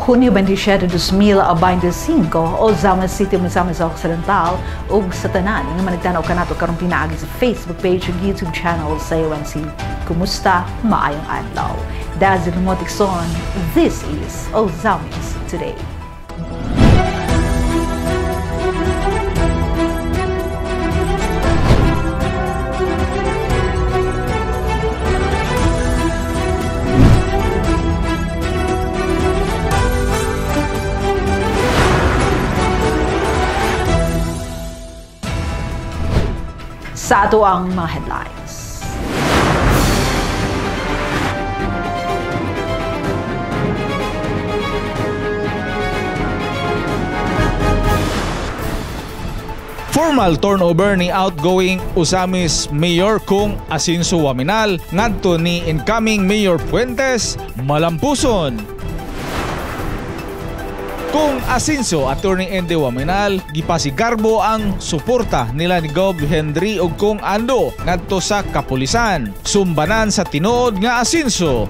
Hunyo 27, 2025, Ozamis City, Misamis Occidental, ug sa tanan nga managtanaw kanato karong pinaagi sa Facebook page ug YouTube channel sa UNC. Kumusta? Maayong adlaw. Dazil Motikson, this is Ozamis Today. Sa ato ang mga headlines. Formal turnover ni outgoing Ozamis Mayor Kong Asinso Waminal ngadto ni incoming Mayor Fuentes malampuson. Kung Asinso, Attorney Ende Waminal, gipasigarbo ang suporta nila ni Gov. Henry ug Kong Ando ngadto sa kapulisan. Sumbanan sa tinuod nga Asinso.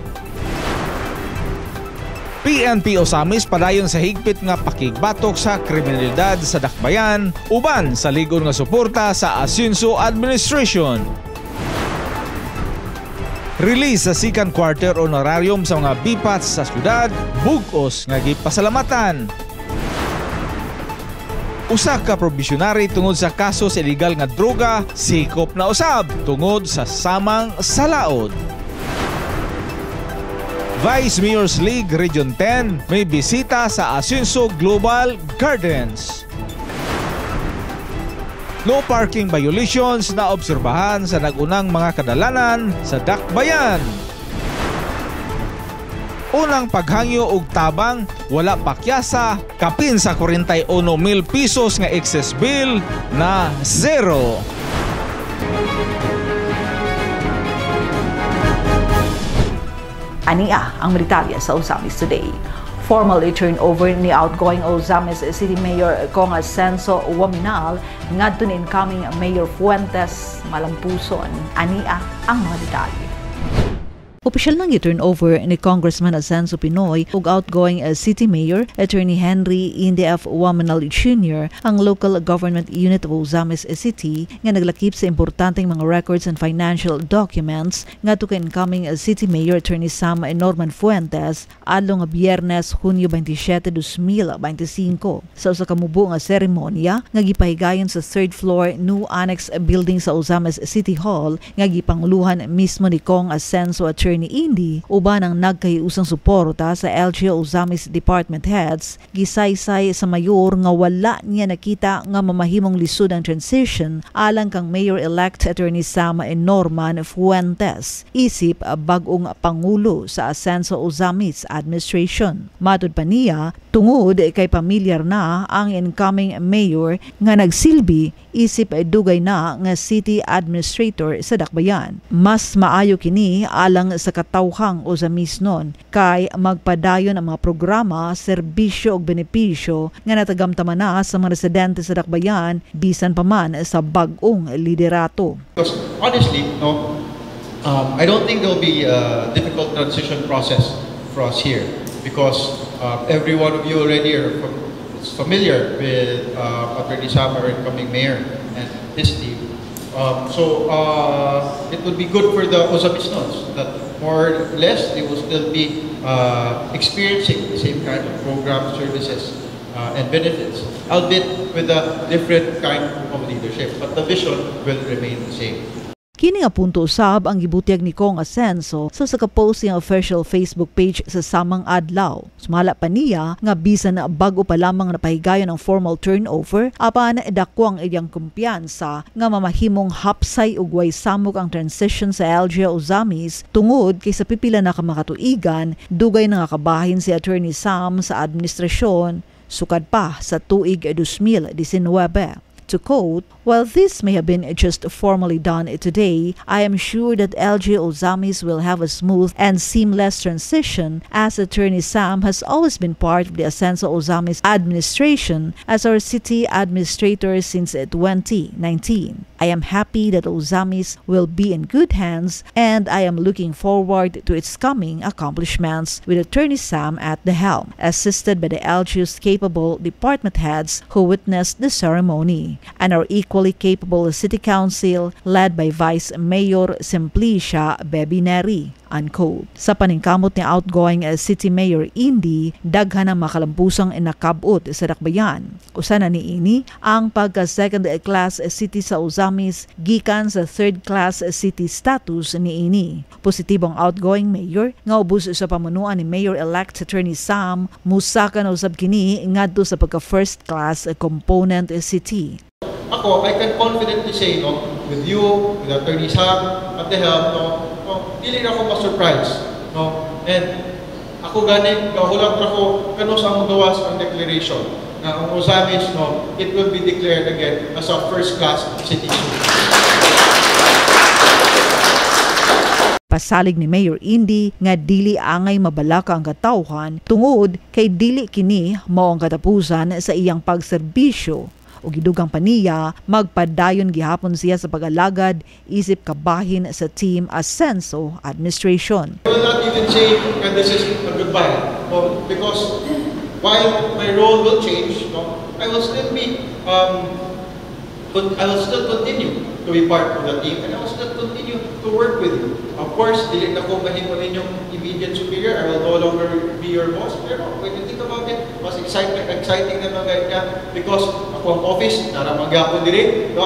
PNP Ozamis padayon sa higpit nga pakigbatok sa kriminalidad sa dakbayan uban sa ligon nga suporta sa Asinso administration. Release sa second quarter honorarium sa mga bipats sa syudad, bug-os nga gipasalamatan. Usa ka probationary tungod sa kaso sa illegal nga droga, sikop na usab tungod sa samang salaod. Vice Mayor's League Region 10 may bisita sa Asinso Global Gardens. No parking violations na obserbahan sa nagunang mga kadalanan sa dakbayan. Unang paghangyo og tabang, wala pakyasa, kapin sa 41,000 pesos nga excess bill na zero. Ania ang militarya sa Ozamis Today. Formally turn over ni outgoing Ozamis City Mayor Kong Asinso Waminal ngadto ni incoming Mayor Fuentes malampuson. Ania ang mga detalye. Opisyal nang i-turnover ni Congressman Asinso Pinoy ug outgoing City Mayor Attorney Henry Ende F. Waminal Jr. ang local government unit of Ozamis City nga naglakip sa importanteng mga records and financial documents ngadto kay incoming City Mayor Attorney Sam Norman Fuentes adlaw nga Biyernes, Hunyo 27, 2025 sa usa ka mubo nga seremonya nga gipahigayon sa third floor new annex building sa Ozamis City Hall nga gipanguluhan mismo ni Kong Asinso Attorney Indi uban ang nagkahiusang suporta sa LGU Ozamis Department Heads gisaysay sa mayor nga wala niya nakita nga mamahimong lisod ang transition alang kang Mayor-elect Attorney Sam Norman Fuentes isip bag-ong pangulo sa Asinso Ozamis administration. Matud pa niya, tungod kay pamilyar na ang incoming mayor nga nagsilbi isip dugay na nga city administrator sa dakbayan. Mas maayo kini alang sa katawhang Ozamisnon kay magpadayon ang mga programa, serbisyo ug benepisyo nga natagamtaman na sa mga residente sa dakbayan bisan pa man sa bag-ong liderato. Because honestly, I don't think there'll be a difficult transition process for us here because every one of you already is familiar with Attorney Sam, our incoming mayor, and his team. So it would be good for the Ozamisnons that more or less they will still be experiencing the same kind of program, services, and benefits, albeit with a different kind of leadership. But the vision will remain the same. Kini nga punto usab ang gibutyag ni Kong Asinso sa saka-post ng official Facebook page sa samang adlaw. Sumala pa niya nga bisan na bago pa lamang napahigayon ang formal turnover, apan dako ang iyang kumpiyansa nga mamahimong hapsay ug way samok ang transition sa LGU Ozamis tungod kay sa pipila na ka makatuigan, dugay na nga kabahin si Attorney Sam sa administrasyon sukad pa sa tuig 2019. To quote, While this may have been just formally done today, I am sure that LG Ozamis will have a smooth and seamless transition, as Attorney Sam has always been part of the Asenso Ozamis administration as our city administrator since 2019. I am happy that Ozamis will be in good hands, and I am looking forward to its coming accomplishments with Attorney Sam at the helm, assisted by the LGU's capable department heads who witnessed the ceremony, and our equally capable City Council led by Vice Mayor Simplicia Bebineri. Unquote. Sa paningkamot ni outgoing City Mayor Indy, daghan ang makalampusang nakabot sa dakbayan. Usa na niini ang pagka-second class city sa Ozamis gikan sa third class city status niini. Positibong outgoing mayor nga ubos sa pamunuan ni Mayor-elect Attorney Sam musakan usab kini ngadto sa pagka-first class component city. Ako, I can confidently say, with you, with Attorney Sam at the helm, dili na ako ma-surprise, And ako ganing gahulat ako kanos ang gawas ang declaration na ang Ozamis, it will be declared again as a first-class city. Pasalig ni Mayor Indy nga dili angay mabalaka ang katawhan tungod kay dili kini mao ang katapusan sa iyang pagserbisyo. O gidugang paniya, magpadayon gihapon siya sa pag-alagad isip kabahin sa Team Asenso administration. I will not even say that this is a goodbye, because while my role will change, I will still continue to be part of the team, and I will still continue to work with you. Of course, dili na ko mahimo ninyong immediate superior. I will no longer be your boss. Pero when you think about it, mas exciting na mga niya because ako ang office, naramagya ko diri.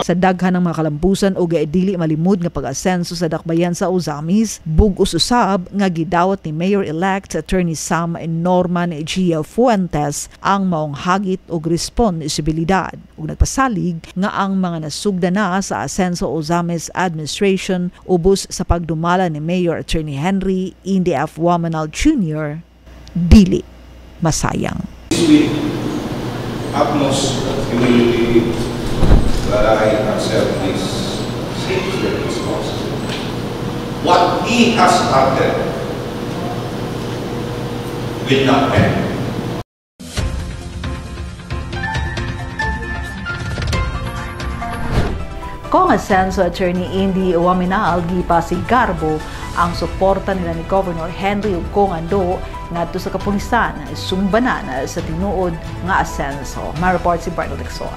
Sa daghan ng mga kalampusan o dili malimud nga pag-asenso sa dakbayan sa Ozamis, bug-os usab nga gidawat ni Mayor-elect Attorney Sam Norman Gia Fuentes ang maong hagit og responsibilidad. Ug nagpasalig nga ang mga nasugda na sa Asenso Ozamis administration ubos sa pagdumala ni Mayor Attorney Henry Indy F. Wamanal Jr. dili masayang. With utmost humility that I accept this sacred responsibility. What he has started will not end. Kung Asenso Attorney Indy Waminal gipasig Garbo ang suporta nila ni Governor Henry Kong Ando ngadto sa kapulisan sumbanan sa tinuod nga Asenso. Ma-report si Bardo Lexon.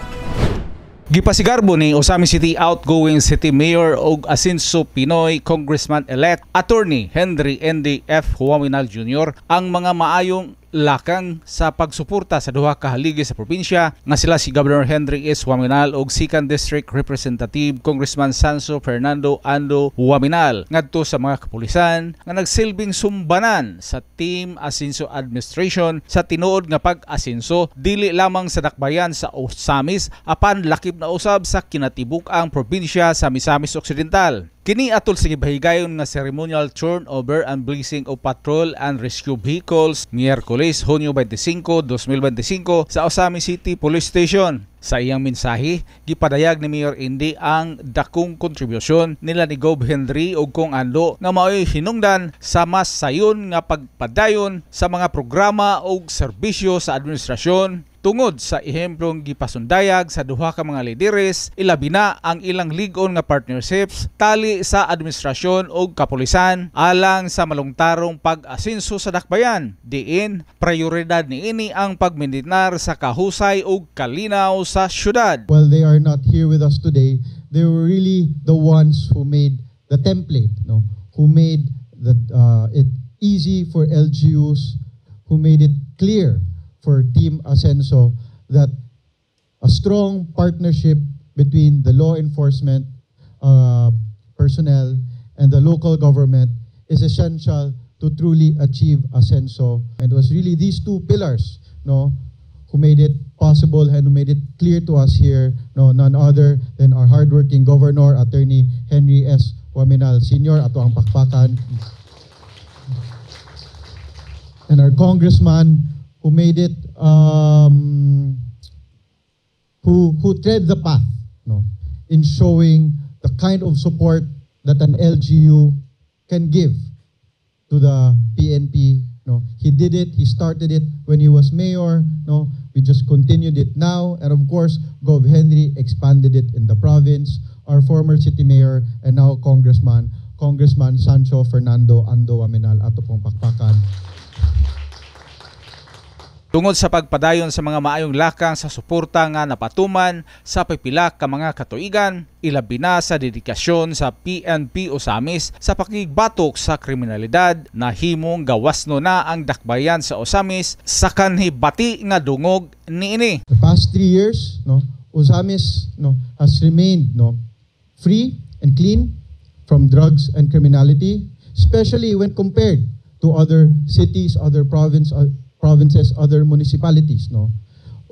Gipasigarbo ni Ozamis City outgoing City Mayor og Asenso Pinoy Congressman-elect Attorney Henry Indy F. Waminal Jr. ang mga maayong lakang sa pagsuporta sa duha ka haligi sa probinsya nga sila si Governor Henry S. Waminal ug 2nd District Representative Congressman Sanso Fernando Ando Waminal ngadto sa mga kapulisan nga nagsilbing sumbanan sa Team Asenso Administration sa tinuod nga pag-asenso dili lamang sa dakbayan sa Ozamis apan lakip na usab sa kinatibuk-ang probinsya sa Misamis Occidental. Kini atol sa gibahigayon nga ceremonial turnover and blessing of patrol and rescue vehicles Miyerkules, Hunyo 25, 2025 sa Ozamis City Police Station. Sa iyang mensahe, gipadayag ni Mayor Indy ang dakong kontribusyon nila ni Gov. Henry ug Kong Ando nga mao'y hinungdan sa mas sayon nga pagpadayon sa mga programa ug serbisyo sa administrasyon tungod sa ehemplong gipasundayag sa duha ka mga lideres, ilabi na ang ilang ligon nga partnerships tali sa administrasyon ug kapulisan alang sa malungtarong pag-asenso sa dakbayan. Diin, prioridad niini ang pagmindinar sa kahusay ug kalinaw sa syudad. While they are not here with us today, they were really the ones who made the template, who made it easy for LGUs, who made it clear for Team Asenso that a strong partnership between the law enforcement personnel and the local government is essential to truly achieve Asenso. And it was really these two pillars who made it possible and who made it clear to us here, none other than our hardworking Governor, Attorney Henry S. Waminal Sr. ato ang pakpakan. And our Congressman who made it, who tread the path, in showing the kind of support that an LGU can give to the PNP. No, he did it. He started it when he was mayor. No, we just continued it now, and of course, Gov. Henry expanded it in the province. Our former city mayor and now Congressman Sancho Fernando Ando Waminal, ato pong pakpakan. Tungod sa pagpadayon sa mga maayong lakang sa suporta nga napatuman sa pipila ka mga katuigan, ilabi na sa dedikasyon sa PNP Osamis sa pakigbatok sa kriminalidad, na himong gawasno na ang dakbayan sa Osamis sa kanhibati nga dungog niini. The past 3 years, no, Osamis, no, has remained, no, free and clean from drugs and criminality, especially when compared to other cities, other provinces, other municipalities. No,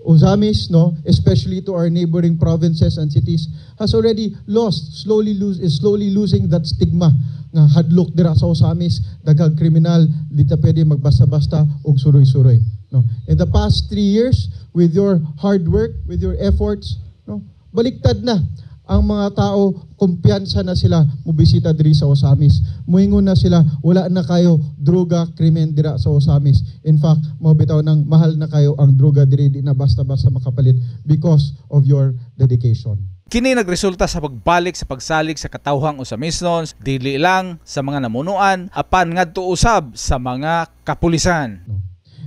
Osamis, no, especially to our neighboring provinces and cities, has already is slowly losing that stigma nga hadlok dira sa Osamis, daghang kriminal, di ta pwede magbasta-basta og suroy-suroy. No, in the past 3 years, with your hard work, with your efforts, no, baliktad na. Ang mga tao, kumpiyansa na sila mubisita diri sa Osamis. Muingon na sila, wala na kayo droga, krimen dira sa Osamis. In fact, mabitaw nang mahal na kayo ang droga diri, di na basta-basta makapalit because of your dedication. Kini nagresulta sa pagbalik sa pagsalig sa katawhang Osamisnon, dili lang sa mga namunuan, apan ngadto usab sa mga kapulisan.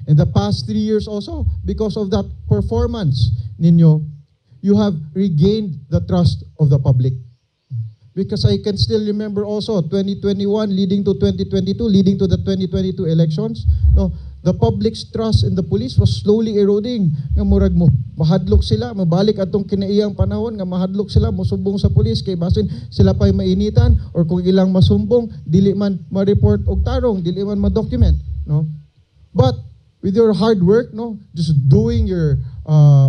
In the past 3 years also, because of that performance ninyo, you have regained the trust of the public. Because I can still remember also 2021 leading to 2022, leading to the 2022 elections, no, the public's trust in the police was slowly eroding. Nga murag mo mahadlok sila, mabalik atong kinaiyang panahon nga mahadlok sila, mosumbong sa police kay basin sila pa'y mainitan, or kung ilang masumbong, dili man ma-report og tarong, dili man ma-document, no. But with your hard work, no, just doing your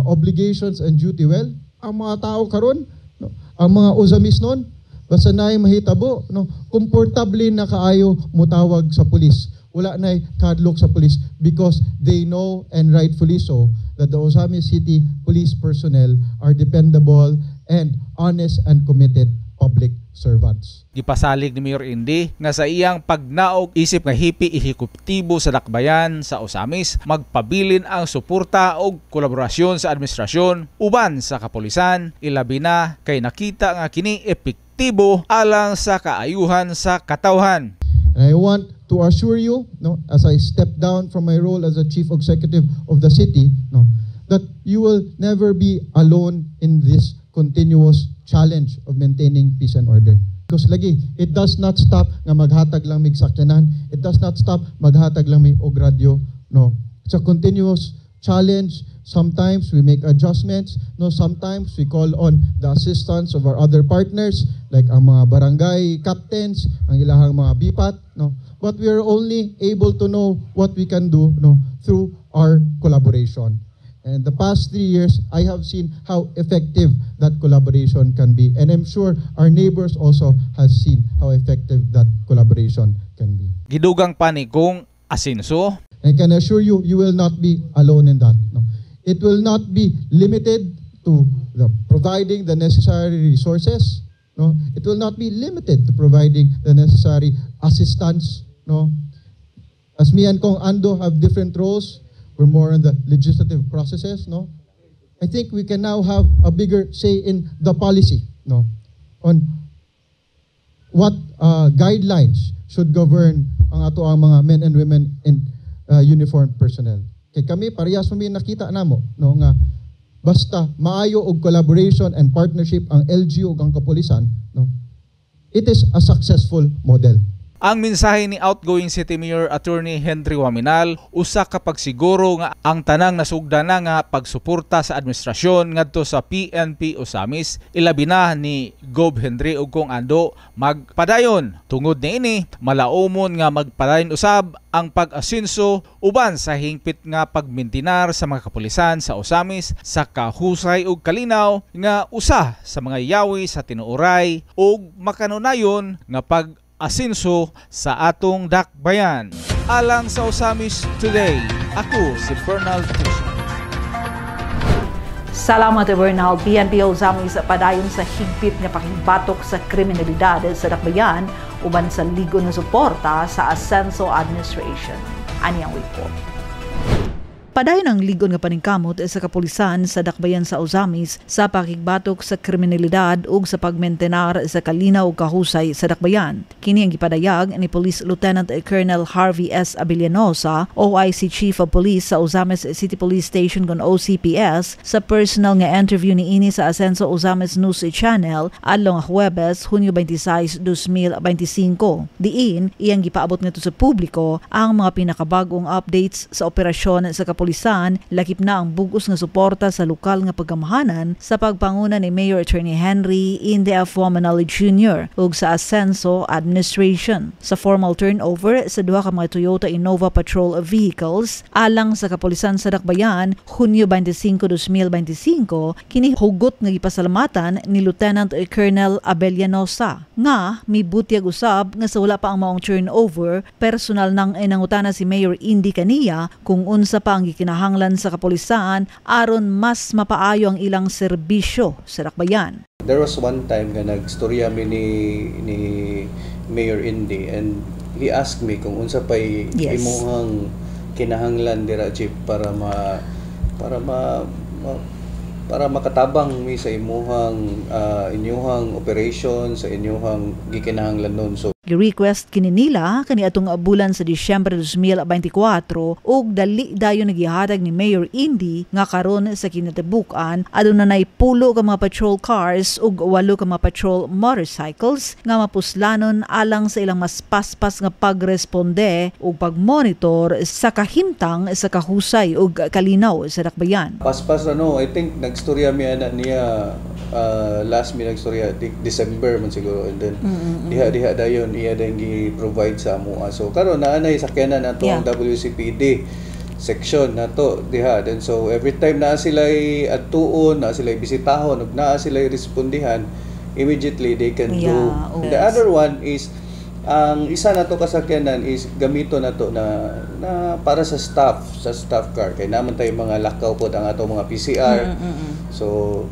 obligations and duty well, ang mga tao karon, no, ang mga Osamisnon, basta na'y mahitabo, no, komportable na kaayo mutawag sa pulis. Wala na'y kadlok sa pulis because they know, and rightfully so, that the Osamis City police personnel are dependable and honest and committed public servants. Gipasalig ni Mayor Indy nga sa iyang pagnaog isip nga hipi ehekutibo sa dakbayan sa Osamis, magpabilin ang suporta o kolaborasyon sa administrasyon uban sa kapulisan, ilabi na kay nakita nga kini epektibo alang sa kaayuhan sa katawhan. And I want to assure you, no, as I step down from my role as a chief executive of the city, no, that you will never be alone in this continuous challenge of maintaining peace and order. Because lagi, it does not stop nga maghatag lang mig sakyanan. It does not stop maghatag lang mig og radyo. No, it's a continuous challenge. Sometimes we make adjustments. No, sometimes we call on the assistance of our other partners, like ang mga barangay captains, ang ilahang mga bipat. No, but we are only able to know what we can do, no, through our collaboration. And the past 3 years, I have seen how effective that collaboration can be. And I'm sure our neighbors also has seen how effective that collaboration can be. Gidugang pa ni Kong Asinso. I can assure you, you will not be alone in that. No. It will not be limited to providing the necessary resources. No. It will not be limited to providing the necessary assistance. No. As me and Kong Ando have different roles, we're more in the legislative processes, no? I think we can now have a bigger say in the policy, no? On what guidelines should govern ang ato ang mga men and women in uniformed personnel. Kay kami, parehas mo nakita namo, no, nga basta maayo og collaboration and partnership ang LGU ug ang kapulisan, no? It is a successful model. Ang mensahe ni outgoing City Mayor Attorney Henry Waminal, usa ka pagsiguro nga ang tanang nasugdan na nga pagsuporta sa administrasyon ngadto sa PNP Osamis, ilabi na ni Gov. Henry ug Kong Ando magpadayon. Tungod niini, malaumon nga magpadayon usab ang pag-asinso uban sa hingpit nga pagmintinar sa mga kapulisan sa Osamis sa kahusay ug kalinaw nga usa sa mga yawi sa tinuoray ug makanunayon nga pag-asinso sa atong dakbayan. Alang sa Osamis Today, ako si Bernal Tuso. Salamat Bernal, PNP Ozamis padayon sa higpit nga pakibatok sa kriminalidad sa dakbayan uban sa ligo ng suporta sa Asenso Administration. Ani ang report. Padayon ang ligon nga paningkamot sa kapulisan sa dakbayan sa Ozamis sa pakigbatok sa kriminalidad ug sa pagmentenar sa kalinaw ug kahusay sa dakbayan. Kini ang gipadayag ni Police Lieutenant Colonel Harvey S. Abellanosa, OIC Chief of Police sa Ozamis City Police Station kon OCPS sa personal nga interview ni ini sa Asenso Ozamis News Channel adlaw nga Huwebes, Hunyo 26, 2025. Diin iyang gipaabot ngadto sa publiko ang mga pinakabagong updates sa operasyon sa kapulisan, lakip na ang bugos nga suporta sa lokal nga pagamahanan sa pagpanguna ni Mayor Attorney Henry Inde F. Wominal Jr. ug sa Asenso Administration. Sa formal turnover sa duha ka mga Toyota Innova Patrol vehicles alang sa kapulisan sa dakbayan Hunyo 25, 2025, kini hugot nga gipasalamatan ni Lieutenant Colonel Abellanosa nga mibutyag usab nga sa wala pa ang maong turnover, personal nang inangutana si Mayor Indi kaniya kung unsa pa ang kinahanglan sa kapulisan aron mas mapaayo ang ilang serbisyo sa dakbayan. There was one time nga nagstorya mi ni Mayor Indy and he asked me kung unsa pay imong kinahanglan dira jeep para makatabang mi sa inyuhang operation sa inyuhang gikinahanglan nun. So gi-request kini nila kaniadtong bulan sa Disyembre 2024 ug dali dayon nagihatag ni Mayor Indy nga karon sa kinatibukan adunay 10 ka mga patrol cars ug 8 ka mga patrol motorcycles nga mapuslanon alang sa ilang mas paspas nga pagresponde ug pagmonitor sa kahimtang sa kahusay ug kalinaw sa dakbayan. Paspas I think nagstorya mi ana niya last mi nagstorya December man siguro, and then diha dayon iya din gi-provide sa amoa. So karon naanay sakyanan nato ang WCPD section nato diha. Then so every time na sila adtuon, na sila bisitahon ug naa sila respondihan, immediately they can do. The other one is ang isa nato kasakyanan is gamito nato na para sa staff car kay naman tay mga lakaw pod ang ato mga PCR. So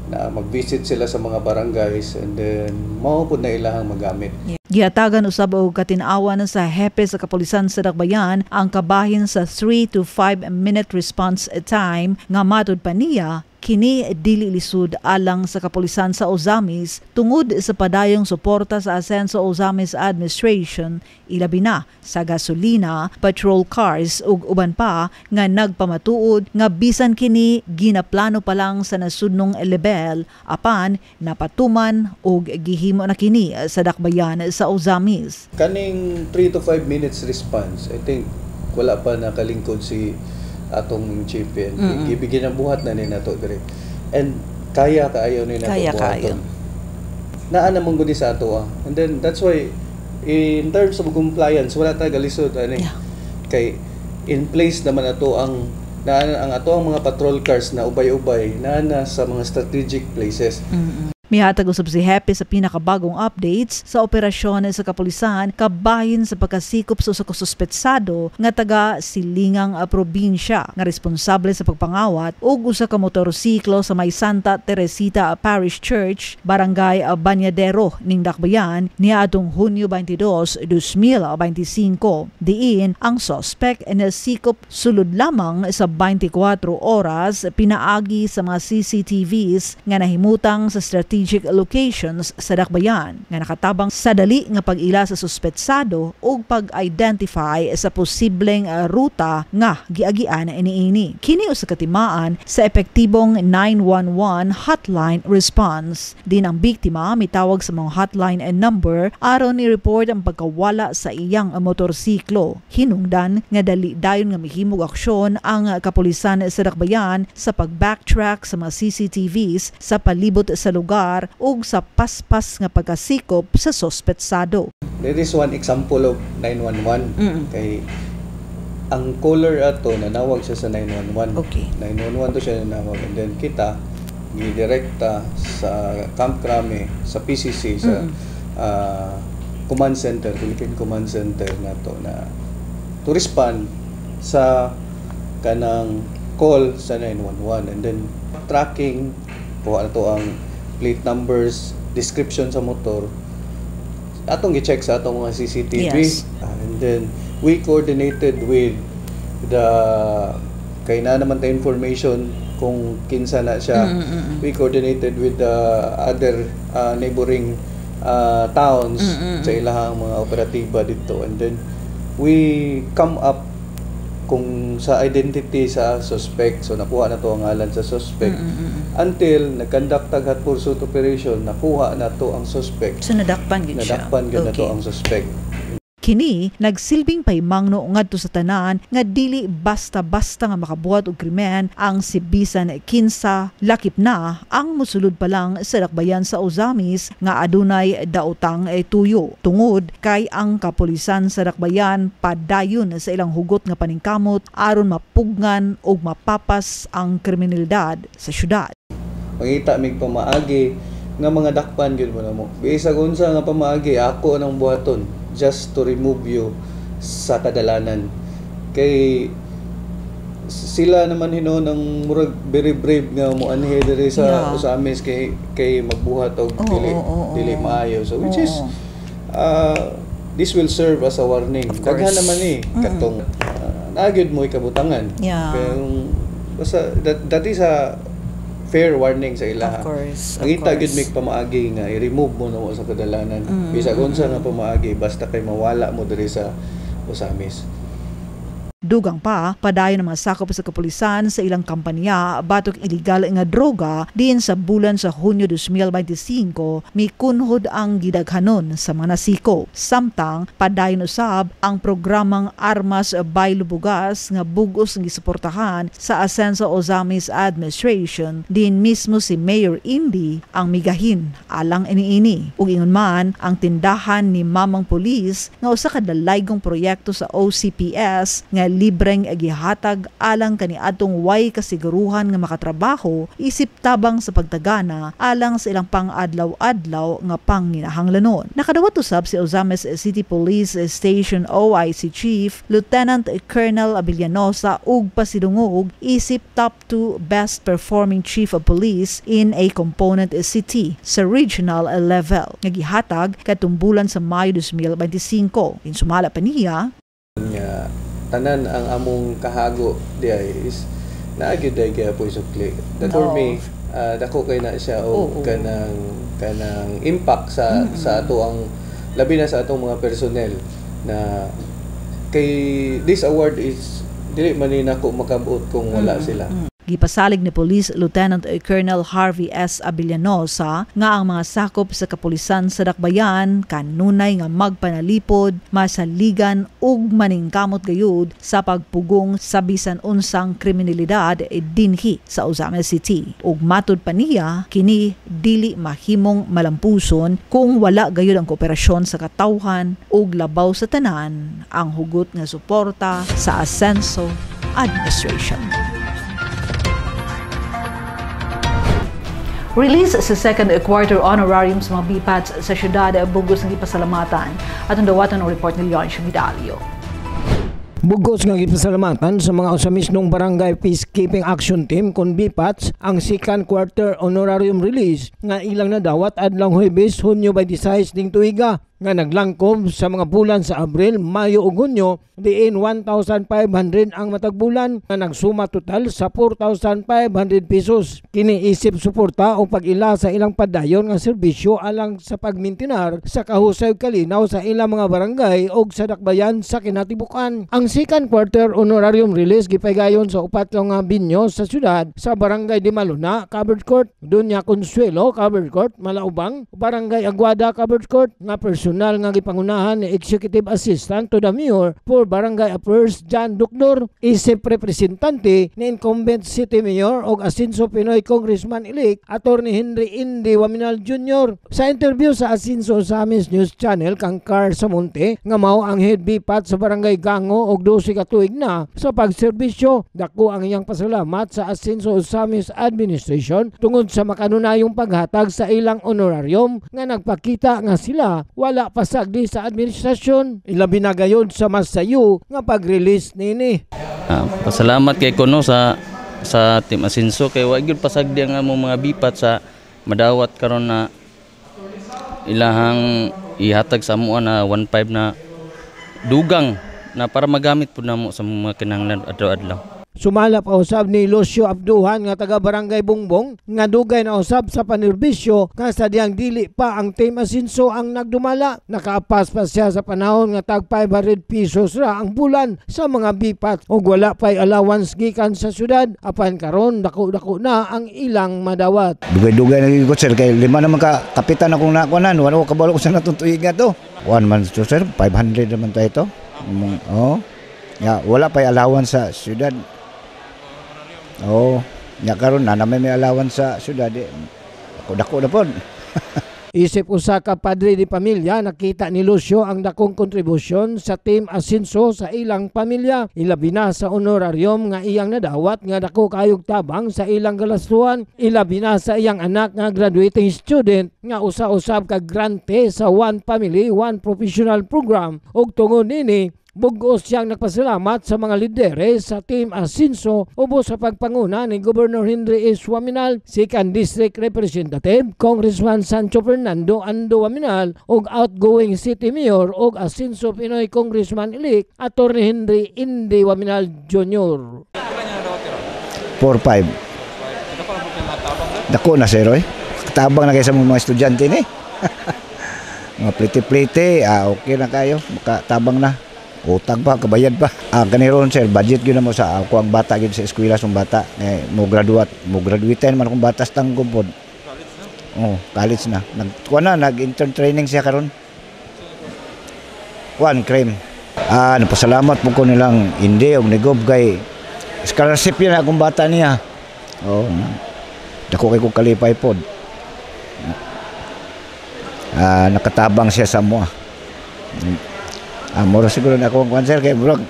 na mag-visit sila sa mga barangays and then mao pud na ilahang magamit. Gihatagan usab og katin-awan sa hepe sa kapulisan sa dakbayan ang kabahin sa 3 to 5 minute response time nga matud pa niya kini dili lisud alang sa kapulisan sa Ozamis tungod sa padayong suporta sa Asenso Ozamis Administration, ilabi na sa gasolina, patrol cars ug uban pa nga nagpamatuod nga bisan kini ginaplano pa lang sa nasudnong level apan napatuman ug gihimo na kini sa dakbayan sa Ozamis. Kaning 3 to 5 minutes response, I think wala pa nakalingkod si atong chief PNP. Ibigin ang buhat na ni nato dire. And kaya kaayo ni nato buhaton. Naa na mong gudi sa ato. And then that's why in terms of compliance wala ta galisod ani. Kay in place naman ato ang ato ang mga patrol cars na ubay-ubay na sa mga strategic places. Mihatag usab si Hepe sa pinakabagong updates sa operasyon sa kapulisan kabahin sa pagkasikop sa suspetsado nga taga Silingang probinsya nga responsable sa pagpangawat ug usa ka motorsiklo sa may Santa Teresita Parish Church, Barangay Banyadero ning Dakbayan niadtong Hunyo 22, 2025. Diin ang suspect nasikop sulod lamang sa 24 oras pinaagi sa mga CCTVs nga nahimutang sa strategic locations sa Dakbayan nga nakatabang sa dali nga pag-ila sa suspetsado ug pag-identify sa posibleng ruta nga giagian iniini. Kini usa ka timaan sa epektibong 911 hotline response. Din ang biktima mitawag sa mga hotline and number aron i-report ang pagkawala sa iyang motorsiklo. Hinungdan nga dali dayon nga mihimog aksyon ang kapulisan sa Dakbayan sa pag-backtrack sa mga CCTVs sa palibot sa lugar ug sa paspas nga pagkasikop sa suspetsado. There is one example of 911 kay ang caller ato nanawag siya sa 911. Okay. 911 to siya nanawag and then kita gidirekta sa Camp Crame sa PCC sa command center, Philippine Command Center nato na to respond sa kanang call sa 911 and then tracking, kuha na to ang plate numbers, description sa motor, atong gi-check sa atong mga CCTV. Yes. And then we coordinated with the kay na naman ta information kung kinsa na siya. We coordinated with the other neighboring towns sa ilahang mga operatiba dito, and then we come up kung sa identity sa suspect. So nakuha na to ang ngalan sa suspect until nag-conduct hot pursuit operation, nakuha na to ang suspect. So nadakpan gid siya. Nadakpan gid na to ang suspect. Kini nagsilbing paymangno ngadto sa tanan nga dili basta-basta nga makabuhat og krimen ang si bisan kinsa lakip na ang mosulod pa lang sa dakbayan sa Ozamis nga adunay daotang tuyo. Tungod kay ang kapulisan sa dakbayan padayon sa ilang hugot nga paningkamot aron mapugngan og mapapas ang kriminalidad sa syudad. Mangita mig pamaagi nga mga dakpan gyud mo na mo. Bisag unsa nga pamaagi ako nang buhaton just to remove you sa kadalanan. Kay sila naman hinon ang murag very brave nga mo anhi diri sa Ozamis kay magbuhat og dili maayo. So which is this will serve as a warning. Daghan naman katong naagid mo ikabutangan. Kaya basta that is a fair warning sa ilaha. Of course. Ang gid mig pamaagi nga i-remove mo na mo sa kadalanan. Bisag unsa nga pamaagi basta kay mawala mo diri sa Ozamis. Dugang pa, padayon ng mga sakop sa kapulisan sa ilang kampanya batok illegal nga droga diin sa bulan sa Hunyo 2025 mikunhod ang gidaghanon sa mga nasiko. Samtang padayon usab ang programang Armas by Lubugas nga bugos nga gisuportahan sa Asenso Ozamis Administration diin mismo si Mayor Indy ang migahin alang iniini. Ug ingon man ang tindahan ni Mamang Pulis nga usa ka dalaygong proyekto sa OCPS nga libreng gihatag alang kaniadtong way kasiguruhan nga makatrabaho isip tabang sa pagtagana alang sa ilang pang-adlaw-adlaw nga panginahanglanon. Nakadawat usab si Ozamis City Police Station OIC Chief Lieutenant Colonel Abellanosa ug pasidungog isip top 2 best performing Chief of Police in a component city sa regional level nga gihatag katumbulan sa Mayo 2025. Insumala pa niya tanan ang among kahago diay is naagid day kaya po isukli. That for me dako kay na siya og kanang impact sa ato ang labi na sa atong mga personnel na kay this award is dili man ni nako makabuot kung wala sila. Gipasalig ni Police Lieutenant Colonel Harvey S. Abellanosa nga ang mga sakop sa kapulisan sa dakbayan kanunay nga magpanalipod, masaligan ug maningkamot gayud sa pagpugong sa bisan unsang kriminalidad dinhi sa Ozamis City. Ug matud pa niya kini dili mahimong malampuson kung wala gayud ang kooperasyon sa katawhan ug labaw sa tanan ang hugot nga suporta sa Asenso Administration. Release sa second quarter honorarium sa mga BPATs sa syudad bugos ng ipasalamatan at ang dawatan ng report ni Leon Shumidalio. Bugos nga gipasalamatan sa mga Ozamisnong Barangay Peacekeeping Action Team kon BPATs ang second quarter honorarium release nga ilang nadawat adlaw Huwebes, Hunyo 26 ning tuiga nga naglangkob sa mga bulan sa Abril, Mayo ug Hunyo diin 1,500 ang matag bulan nga nagsuma total sa 4,500 pesos. Kini isip suporta o pag-ila sa ilang padayon nga serbisyo alang sa pagmintinar sa kahusay kalinaw sa ilang mga barangay ug sa dakbayan sa kinatibukan. Ang second quarter honorarium release gipaygayon sa upat nga binyo sa syudad sa Barangay Di Maluna, Covered Court, Dunya Consuelo, Covered Court, Malaubang, Barangay Aguada, Covered Court nga personal nga gipangunahan ni Executive Assistant to the Mayor for Barangay Affairs John Ducdor, isip representante ni incumbent City Mayor og Asenso Pinoy Congressman-elect Attorney Henry Indy Waminal Jr. Sa interview sa Asenso Ozamis News Channel kang Car Samonte nga mao ang head BPAT sa Barangay Gango og 12 ka tuig na sa pagserbisyo, dako ang iyang pasalamat sa Asenso Ozamis Administration tungod sa makanunayong paghatag sa ilang honorarium nga nagpakita nga sila wala pasagdi sa administrasyon. Ilabi na gayon sa masayo nga pag-release nini. Pasalamat kay kuno sa sa Team Asinso kay wa gyud pasagdi ang among mga bipat sa madawat karon na ilahang ihatag sa amo na 1.5 na dugang na para magamit po namo sa mga kinahanglan adlaw-adlaw. Sumala pa usab ni Lucio Abduhan nga taga Barangay Bungbong nga dugay na usab sa panerbisyo nga sadyang dili pa ang Team Asinso ang nagdumala. Nakaapas pa siya sa panahon nga tag 500 pesos ra ang bulan sa mga bipat ug wala pay allowance gikan sa syudad. Apan karon dako-dako na ang ilang madawat. Dugay-dugay na gyud sir kay lima naman ka kapitan akong nakuanan wala ko kabalo ko sa natutuiga to. One man to sir 500 naman ta ito. Oh. Ya, wala pay allowance sa syudad. Oh, nya karon na may allowance sa syudad. Dako na pod. Isip usa ka padre di pamilya, nakita ni Lucio ang dakong kontribusyon sa Team Asinso sa ilang pamilya. Ilabi na sa honorarium nga iyang nadawat nga dako kayog tabang sa ilang galastuan. Ilabi na sa iyang anak nga graduating student nga usa-usab ka grante sa One Family, One Professional Program. Ug tungod nini, bugos siyang nagpasalamat sa mga lideres sa Team Asinso ubos sa pagpanguna ni Governor Henry S. Waminal, Second District Representative Congressman Sancho Fernando Ando Waminal ug outgoing City Mayor ug Asinso Pinoy Congressman-elect Atty. Henry Indy Waminal Jr. 4-5. Dako na sir, tabang na kayo sa mga estudyante ni. Mga plite-plite, okay na kayo, makatabang na. Utang pa, kabayad pa. Kaniron sir, budget yun na mo sa ako ang bata yun sa eskwela sung bata. Mo graduate man akong batas tanggong pod. Oh, college na. Nag-intern training siya karon. One cream. Napasalamat po ko nilang hindi og nigob kay scholarship yun akong bata niya. Oh, dako kay kong kalipay pod. Nakatabang siya sa mo. Mura siguro na akong konser kay Brog.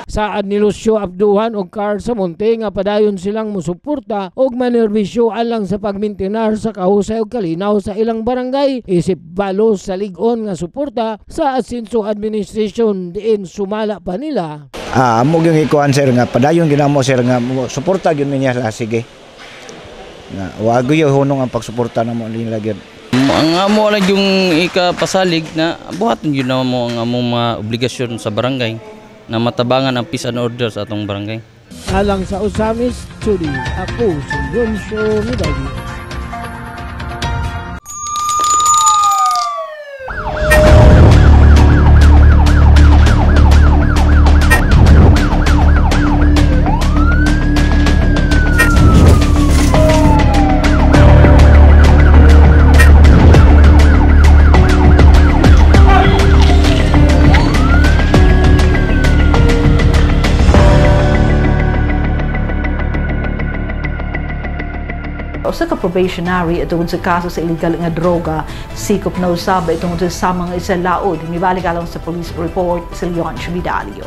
Saad ni Lucio Abduhan o Carl Samonte nga padayon silang musuporta og manerbisyo alang sa pagmintinar sa kahusay og kalinaw sa ilang barangay. Isip balos sa ligon nga suporta sa Asinso Administration diin sumala pa nila. Amo yung ikuan sir nga padayon ginamo sir nga suporta gyud niya sige. Nga wag yo hunong ang pagsuporta namo nila gyud. Ang amo lang yung ikapasalig na buhaton yun na mo ang among mga obligasyon sa barangay na matabangan ang peace and order sa atong barangay. Alang sa Osamis Studio, ako si Yonsho Midagi. Usa ka probationary tungod sa kaso sa illegal nga droga, sikop na usab tungod sa samang isa laod. Nibalik alang sa police report si Leon Chubidalio.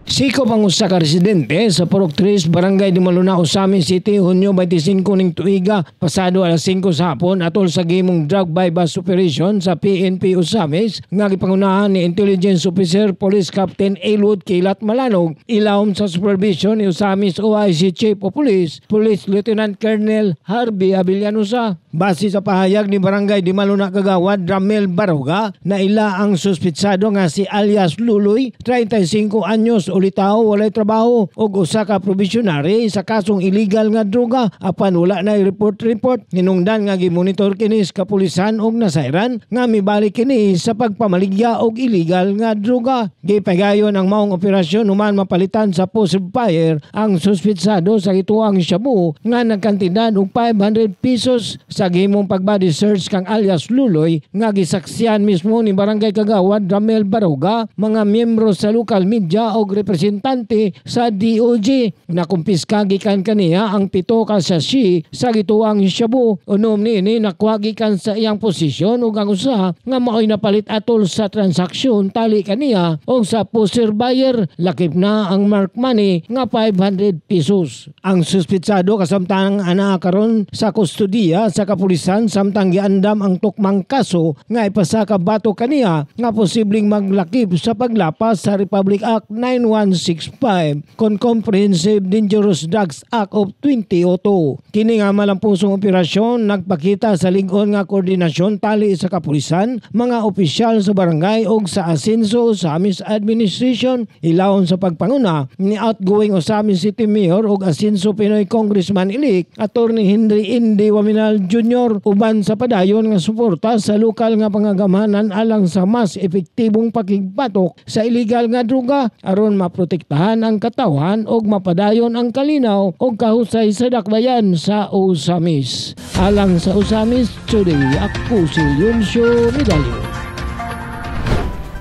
Sikop ang usa ka residente sa Purok 3, Barangay Di Maluna, Osamis City, Hunyo 25 ning tuiga, pasado alas 5 sa hapon atol sa gimong drug bypass operation sa PNP Osamis nga gipangunahan ni Intelligence Officer Police Captain Elwood Kilat Malanog, ilawom sa supervision ni Osamis OIC Chief of Police, Police Lieutenant Colonel Harvey Avillanusa. Base sa pahayag ni Barangay Di Maluna Kagawad Ramel Baroga na ila ang suspitsado nga si alias Luloy, 35 anyos, ulitaw, walay trabaho ug usa ka probationary sa kasong illegal nga droga. Apan wala na report hinungdan nga gimonitor kini sa kapulisan ug nasayran nga mibalik kini sa pagpamaligya og illegal nga droga. Gipagayon ang maong operasyon human mapalitan sa positive fire ang suspitsado sa gituang shabu nga nagkantidad og 500 pesos. Sa gimong pagbody search kang alias Luloy nga gisaksihan mismo ni Barangay Kagawad Ramel Baroga, mga miyembro sa local media o representante sa DOJ. Nakumpiska gikan kaniya ang 7 ka sachet sa gituang shabu. Unom niini nakuha gikan sa iyang posisyon ug ang usa nga mao'y napalit atol sa transaksyon tali kaniya o sa poster buyer. Lakip na ang mark money nga 500 pesos. Ang suspitsado kasamtang ana karon sa kustudiya sa kapulisan samtang giandam ang tukmang kaso nga ipasaka bato kaniya nga posibleng maglakip sa paglapas sa Republic Act 91 1165 kon Comprehensive Dangerous Drugs Act of 2002. Kini nga malampusong operasyon nagpakita sa lig-on nga koordinasyon tali sa kapulisan, mga opisyal sa barangay ug sa Asenso sa Amis Administration, ilawon sa pagpanguna ni outgoing Osamis City Mayor ug Asenso Pinoy Congressman-elect Attorney Henry Indi Waminal Jr. uban sa padayon nga suporta sa lokal nga pangagamanan alang sa mas epektibong pakigbatok sa illegal nga droga aron maprotektahan ang katawan ug mapadayon ang kalinaw ug kahusay sa dakbayan sa Osamis. Alang sa Osamis Today, ako si Leoncio Medalio.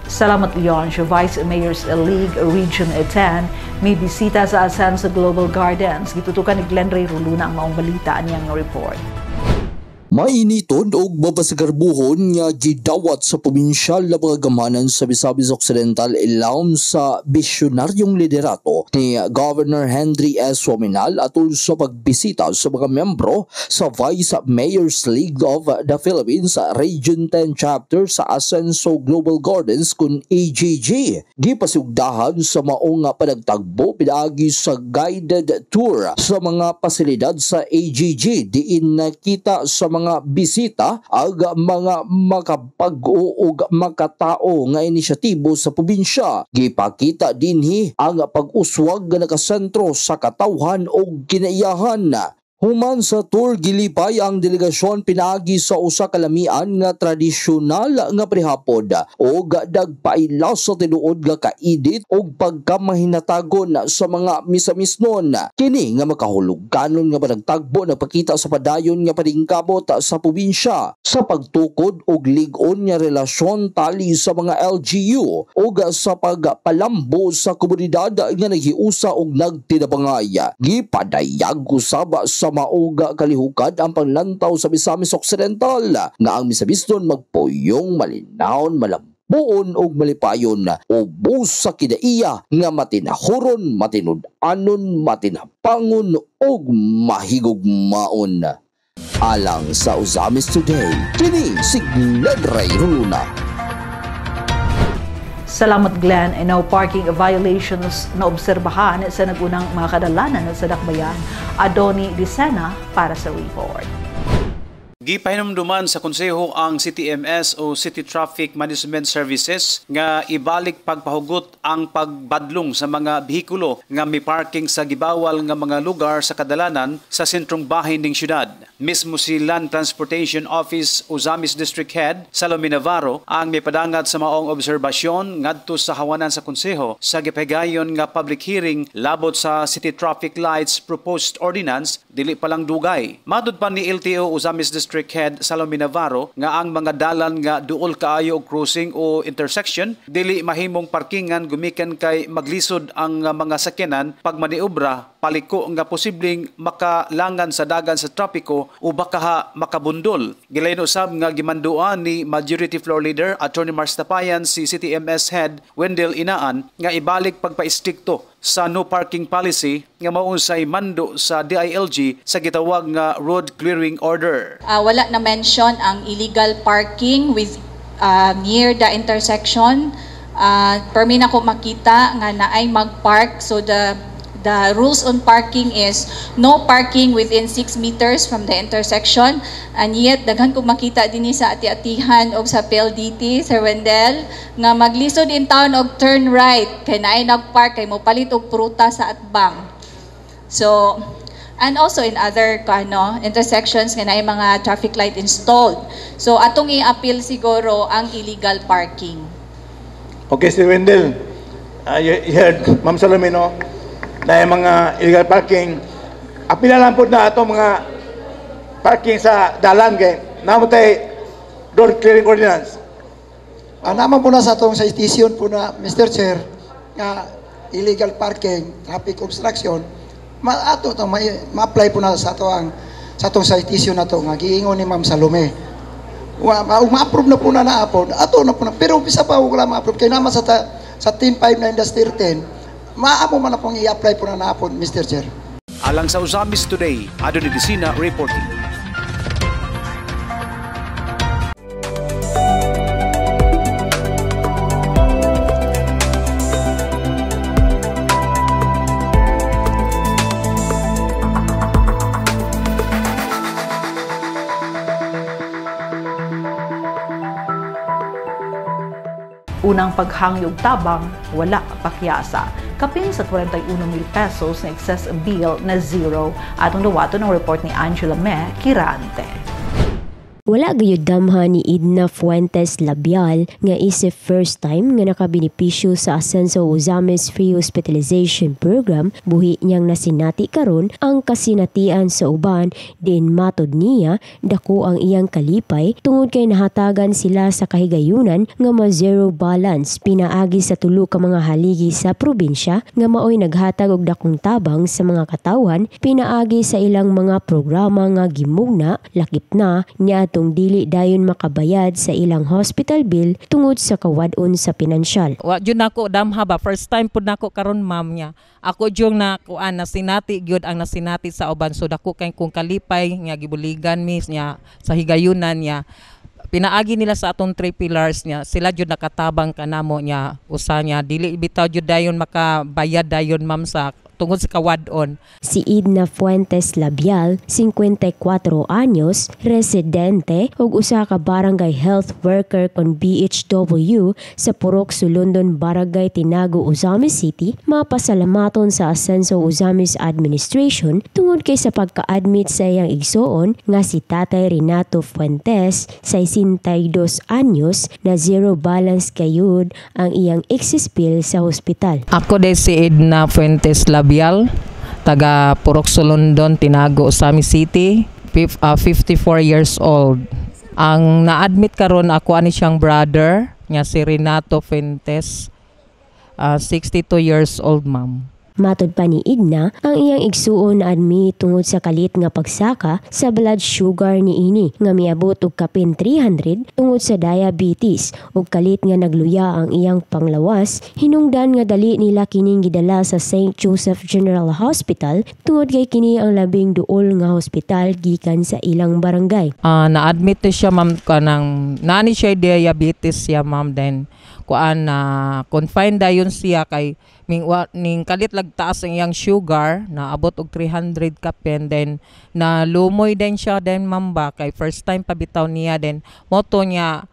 Salamat Leoncio. Vice Mayor's League Region 10 may bisita sa Asenso Global Gardens. Gitutukan ni Glenn Ray Ruluna ang maong balita niyang report. Mainiton og mabasagarbuhon nga gidawat sa probinsyal na mga gamanan sa Misamis Occidental ilawom sa bisyonaryong liderato ni Governor Henry S. Waminal atol sa pagbisita sa mga membro sa Vice Mayor's League of the Philippines Region 10 Chapter sa Asenso Global Gardens kun AGG. Gipasugdahan sa maong panagtagbo pinaagi sa guided tour sa mga pasilidad sa AGG diin nakita sa mga bisita ag mga makapag-o ug makatao nga inisyatibo sa probinsya. Gipakita dinhi ang pag-uswag nga nakasentro sa katawhan ug kinaiyahan. Human sa tour gilipay ang delegasyon pinaagi sa usa ka lamian nga tradisyonal nga prihapod ug dagpaila sa tinuod nga kaidit ug pagkamahinatagon sa mga misamisnon. Kini nga makahuluganon nga panagtagbo nagpakita sa padayon nga paningkamot sa probinsya sa pagtukod og lig-on nga relasyon tali sa mga LGU ug sa pagpalambo sa komunidad nga naghiusa og nagtinabangay. Gipadayag usab sa mauga kalihukad ang panglantaw sa Misamis Occidental nga ang misamisnon magpuyong malinawon malambuon og malipayon ubos sa kidaiya nga matinahuron matinud-anon matinapangon og mahigugmaon. Alang sa Osamis Today, kini si Glenn Ray Ruluna. Salamat Glenn. No parking violations na obserbahan sa nagunang mga kadalanan sa dakbayan. Adoni Dicena para sa report. Gipahinumduman sa konseho ang CTMS o City Traffic Management Services nga ibalik pagpahugot ang pagbadlong sa mga behikulo nga may parking sa gibawal nga mga lugar sa kadalanan sa sentrong bahin ng syudad. Mismo si Land Transportation Office Osamis District Head Salome Navarro ang may padangat sa maong obserbasyon ngadto sa hawanan sa konseho sa gipahigayon nga public hearing labot sa City Traffic Lights Proposed Ordinance dili palang dugay. Matud pa ni LTO Osamis District Head Salome Navarro nga ang mga dalan nga duol kaayo og crossing o intersection dili mahimong parkingan gumikan kay maglisod ang mga sakyanan pag maniobra paliko nga posibleng makalangan sa dagan sa trapiko o baka makabundol. Gilayon usab nga gimanduan ni Majority Floor Leader Attorney Mars Tapayan si CTMS Head Wendell Inaan nga ibalik pagpa-istrikto sa no parking policy nga maunsay mando sa DILG sa gitawag nga road clearing order. Wala na mention ang illegal parking with near the intersection. Permi na ko makita nga naay mag-park, so the rules on parking is no parking within 6 meters from the intersection, and yet daghan ko makita dinhi sa ati-atihan og sa PLDT Sir Wendell nga maglisod in town og turn right kay naay nagpark kay mo palit og pruta sa atbang. So and also in other intersections nga naay mga traffic light installed. So atong i-appeal siguro ang illegal parking. Okay, Sir Wendell, you heard Ma'am Salome, no? Na yung mga illegal parking, apila lang po na itong mga parking sa dalan kay namatay road clearing ordinance. Naman po na sa itong citation po na Mr. Chair nga illegal parking, traffic obstruction, ma-apply po na sa itong citation na ito nga giingon ni Ma'am Salome. Ma-approve na po na na-approve, ato na po na, pero bisa pa wala ma-approve kaya naman sa 10.5 na industry 10, maamo man na pong i-apply po na naapon, Mr. Chair. Alang sa Osamis Today, Adoni Dicena reporting. Unang paghangyo og tabang, wala pakyasa. Kapin sa 41,000 pesos na excess bill na zero. Atong dawaton ang report ni Angela Me Kirante. Wala gayud damhan ni Edna Fuentes Labial nga isip first time nga nakabenepisyo sa Ascenso Ozames Free Hospitalization Program, buhi niyang nasinati karon ang kasinatian sa uban din matod niya dako ang iyang kalipay tungod kay nahatagan sila sa kahigayunan nga ma-zero balance pinaagi sa tulo ka mga haligi sa probinsya nga maoy naghatag og dakong tabang sa mga katawan pinaagi sa ilang mga programa nga gimugna lakip na niya tong dili dayon makabayad sa ilang hospital bill tungod sa kawadon sa pinansyal. Wa jud nako damha ba first time pud nako karon ma'am niya. Ako jung na kuan nasinati gyud ang nasinati sa uban so dako kay kung kalipay nga gibuligan mis niya sa higayunan niya. Pinaagi nila sa atong 3 pillars niya. Sila jud nakatabang kanamo niya usa niya dili bitaw jud dayon makabayad dayon ma'am sa tungod sa kawadon. Si Edna Fuentes Labial, 54 anyos, residente ug usa ka barangay health worker kon BHW sa Purok Sulundon, Barangay Tinago, Ozames City, mapasalamaton sa Ascenso Ozames Administration tungod kay sa pagka-admit sa iyang igsoon nga si Tatay Renato Fuentes, 62 anyos, na zero balance kayud ang iyang excess bill sa hospital. Ako de si Edna Fuentes Labial, taga Purok Sulundon, Tinago, Ozames City, 54 years old. Ang na-admit karon ako ani siyang brother, nga si Renato Fuentes, 62 years old ma'am. Matod pa ni Edna, ang iyang igsuon na admit tungod sa kalit nga pagsaka sa blood sugar ni ini nga miabot og kapin 300 tungod sa diabetes ug kalit nga nagluya ang iyang panglawas, hinungdan nga dali nila kining gidala sa St. Joseph General Hospital tungod kay kini ang labing duol nga hospital gikan sa ilang barangay. Na-admit siya ma'am kanang nani siya diabetes siya ma'am then kuan na confined dayon siya kay ning kalit lagtaas ang iyang sugar na abot og 300 kapin then na lumoy din siya then mamba kay first time pabitaw niya then moto niya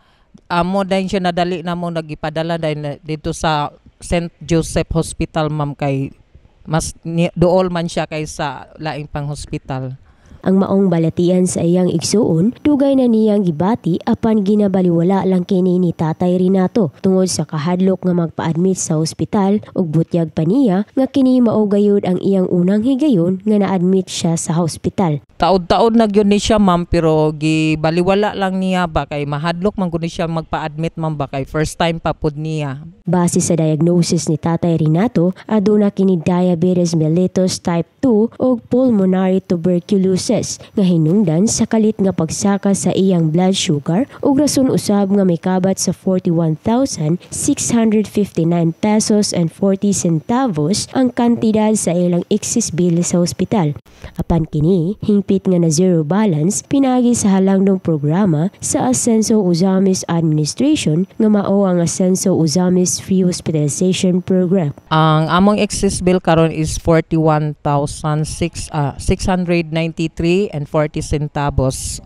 mo din siya nadali na mo nagipadala din dito sa St. Joseph Hospital ma'am kay mas dool man siya kaysa laing pang hospital. Ang maong balatian sa iyang igsuon, dugay na niyang gibati apan ginabaliwala lang kini ni Tatay Renato tungod sa kahadlok nga magpa-admit sa ospital ug butyag pa niya nga kini mao gayud ang iyang unang higayon nga na-admit siya sa hospital. Taod-taod na gyud ni siya ma'am pero gibaliwala lang niya ba kay mahadlok man gud siya magpa-admit ma'am ba kay first time pa pud niya. Base sa diagnosis ni Tatay Renato, aduna kini diabetes mellitus type 2 ug pulmonary tuberculosis nga hinungdan sa kalit nga pagsaka sa iyang blood sugar ug rason usab nga may kabat sa 41,659 pesos and 40 centavos ang kantidad sa ilang excess bill sa ospital. Apan kini hingpit nga na zero balance pinagi sa halangdong programa sa Ascenso Ozames Administration nga mao ang Ascenso Ozames Free Hospitalization Program. Ang among excess bill karon is 41,693 and 40 centavos.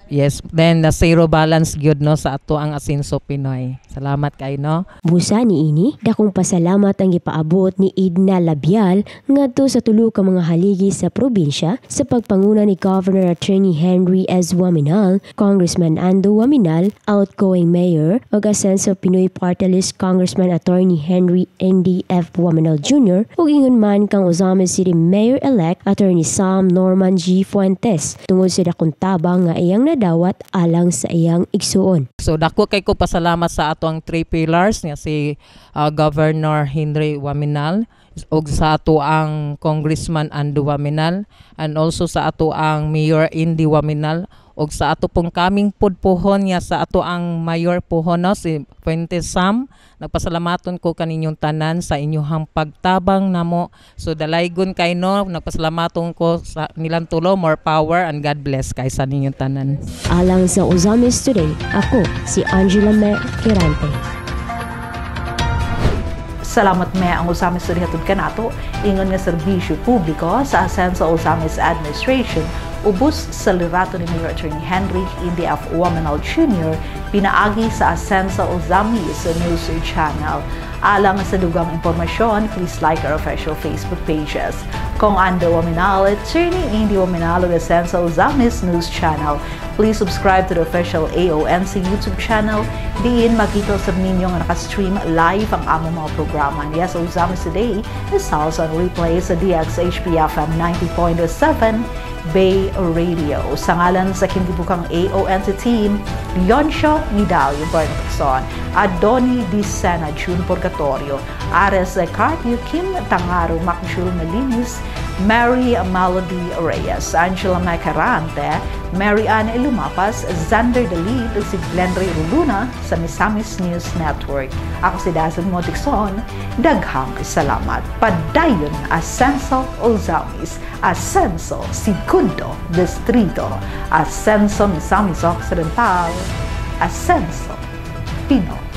Yes, then na zero balance gyud no sa ato ang Ascenso Pinoy. Salamat kay no. Busa ni ini, dakong pasalamat ang gipaabot ni Edna Labial ngadto sa tulo ka mga haligi sa probinsya sa pagpanguna ni Governor Attorney Henry S. Waminal, Congressman Ando Waminal, outgoing Mayor ug Ascenso Pinoy Party List Congressman Attorney Henry NDF Waminal Jr. ug ingon man kang Ozames City Mayor-elect Attorney Sam Norman G. Fuentes tungod sa dakong tabang nga iyang nadawat alang sa iyang igsuon. So dako kay ko pasalamat sa ato ang 3 pillars nga si Governor Henry Waminal ug sa ato ang Congressman Ando Waminal and also sa ato ang Mayor Indy Waminal ug sa ato pong kaming pudpuhon niya sa ato ang Mayor Puhon no, si Fuentes Sam. Nagpasalamaton ko kaninyong tanan sa inyong pagtabang namo. So dalaygon kay no, nagpasalamaton ko sa nilang tulo, more power and God bless kay sa ninyong tanan. Alang sa Ozames Today, ako si Angela Me Kirante. Salamat me ang Ozames Today hatod kanato ingon nga serbisyo publiko sa Ascenso Ozames Administration ubos sa liderato ni Mayor Attorney Henry Indy F. Waminal Jr. pinaagi sa Asenso Ozamis News Channel. Alang sa dugang impormasyon, please like our official Facebook pages. Kung Ando Waminal, Attorney Indy Waminal of Asenso Ozamis News Channel. Please subscribe to the official AONC YouTube channel. Diin makita sa ninyo nga nakastream live ang among mga programa. Yes, Ozamis Today is also on replay sa DXHP-FM 90.7 Bay Radio. Sa ngalan sa kinibukang AONC team, Leoncio Nidalio Bernatson, Adoni Dicena June Purgatorio, Ares Carpio Kim Tangaro Macjul Malinis, Mary Melody Reyes, Angela Macarante, Mary Ann Lumapas, Xander Dalid, si Glenn Ray Ruluna sa Misamis News Network. Ako si Dazon Modixon, daghang salamat. Padayon Asenso Ozamis, Asenso Segundo Distrito, Asenso Misamis Occidental, Asenso Pinoy.